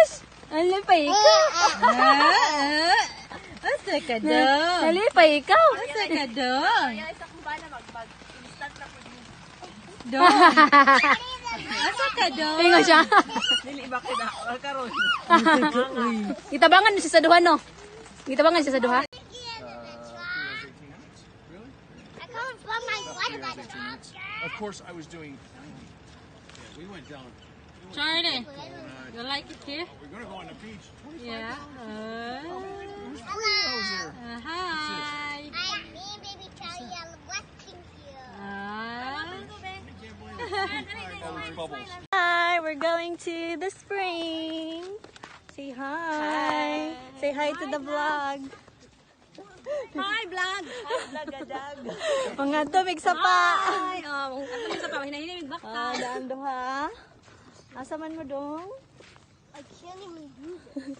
Sus! Alipay ikaw! Asa ka dong? Alipay ikaw! Asa ka dong? Asa ka dong? Ingo siya. Dili ba ka na? Karon. Gitabangan siya sa duha, no? Gitabangan siya sa duha. Of course, I was doing. Yeah, we went down. Charlie, you like it here? We're gonna go on the beach. Yeah. I was there. Hi. I'm me, baby Charlie. I'm watching you. Oh, there's bubbles. Hi, we're going to the spring. Say hi. Say hi to the vlog. Hi, vlog. Mga tumig sa pa. Hi. Oh, ano sa pa? Hinahinimig bak ka. Daan duha. Asa man mo dong? I can't even do this.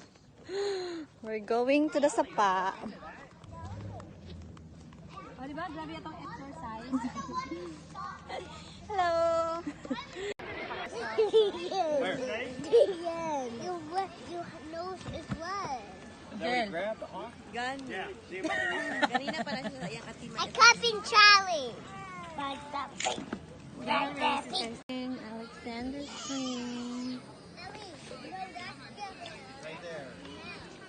We're going to the sapa. Oh, di ba? Grabe itong exercise. Hello. Your nose is red. Girl. Grab the hawk. Gan. Yeah. See if I can reach it. Ganina pala siya sa iyang katima. I clapping Charlie. Like that thing. Like that thing. Alexander Spring.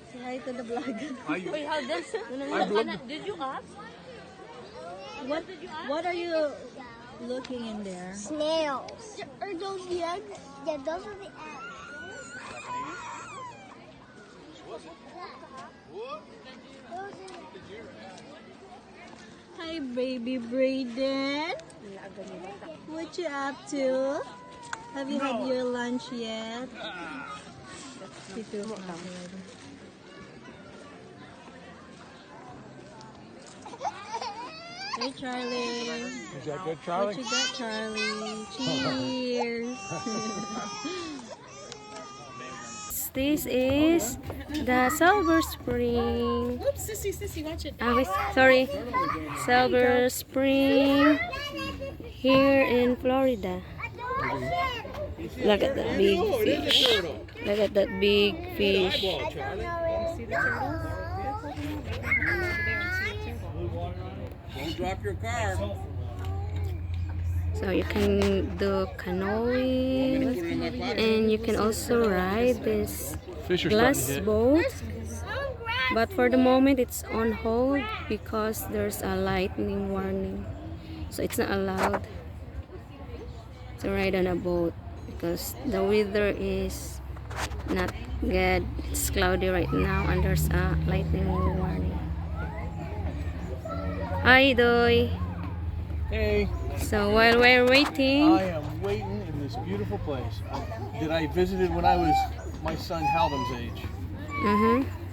Say hi to the vlog. Wait, how this? Did you ask? What are you looking in there? Snails. Are those the eggs? Yeah, those are the eggs. Hi, baby Brayden. What you up to? Have you had your lunch yet? He feels hungry already. Hey, Charlie. Is that good, What Charlie? you got, Charlie? Cheers. This is the Silver Spring. Oops, sissy, watch it. Sorry. Silver Spring here in Florida. Look at that big fish. Look at that big fish. Don't drop your car. So you can do canoeing and you can also ride this glass boat. But for the moment it's on hold because there's a lightning warning. So it's not allowed to ride on a boat because the weather is not good. It's cloudy right now and there's a lightning warning. Hi, Doy. Hey, So while we're waiting, I am waiting in this beautiful place that I visited when I was my son Halvin's age.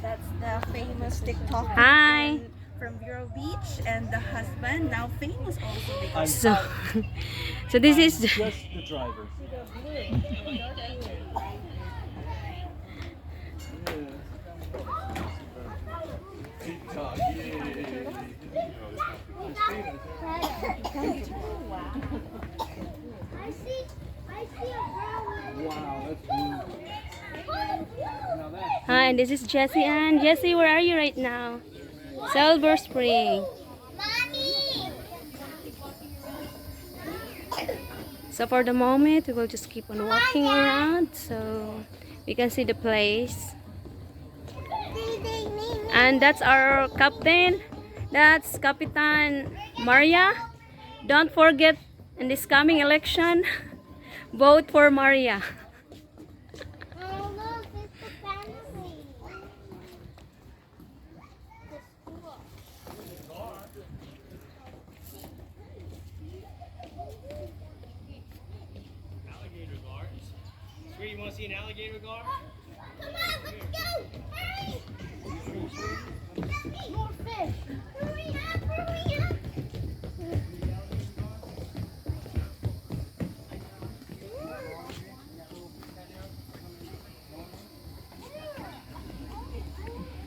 That's the famous TikTok hi. from Vero Beach, and the husband, now famous also because So this is Just the driver. TikTok, I see a brown one. wow, that's beautiful. Now that's hi, and this is Jessie Ann. Jessie, where are you right now? Silver Spring. Mommy! So for the moment, we will just keep on walking around so we can see the place. And that's our captain. That's Kapitan Maria. Don't forget in this coming election, vote for Maria. Oh, look, it's the fancy. Alligator guards. Sweetie, you want to see an alligator guard? Come on, let's go! Hurry! More fish! Hurry up, hurry up!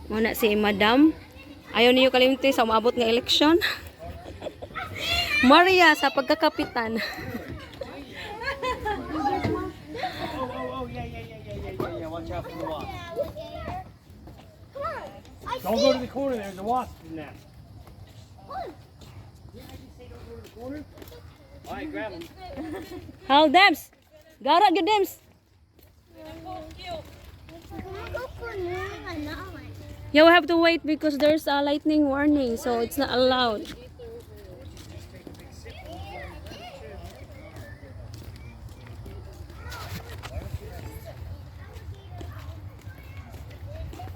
Muna si Madam. Ayaw niyo kalimutan sa umabot ng eleksyon. Maria sa pagkakapitan. yeah. Watch out for the water. wasp. Come on. I Don't see go to the corner. There's a wasp nest. All right, grab them. Hold them. Garot good them. Yeah, we have to wait because there's a lightning warning, so it's not allowed.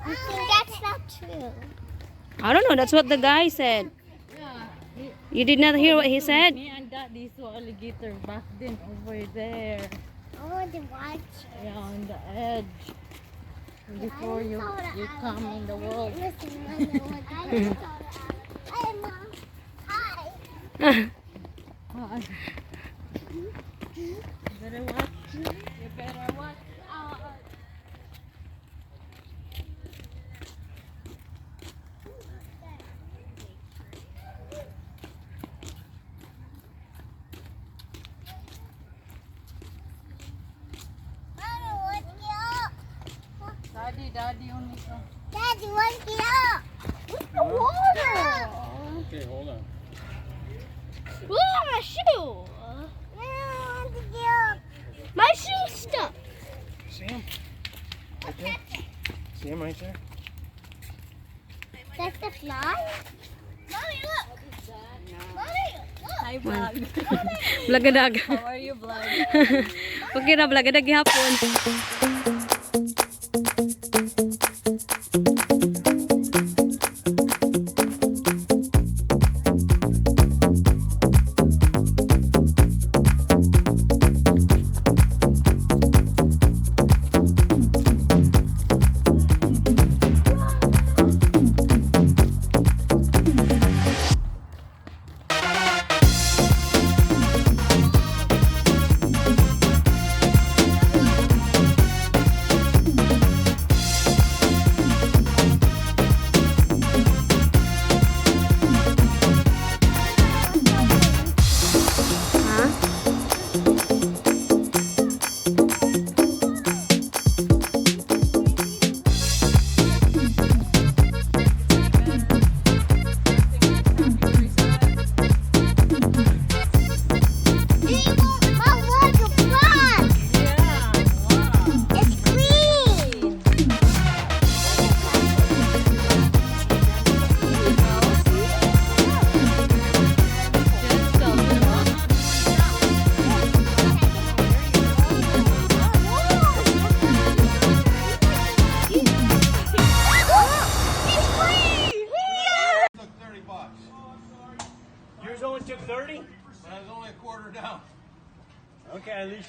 I think that's not true. I don't know, that's what the guy said. You did not hear what he said? Me and Daddy saw alligator back then over there. I want to watch it. Yeah, on the edge. Before you come in the world. Listen, I know what I know. Hi. You better watch. You better watch out. Daddy only go. Daddy, let's get up. What's the water? Okay, hold on. Look, my shoe. I want to get up. My shoe's stuck. See him? Right there? See him right there? That's the fly? Mommy, look. Mommy, look. Hi, vlog. Blagadag. How are you, vlog? Okay na, blagadag gihapon. Yours only took 30? But I was only a quarter down. Okay, at least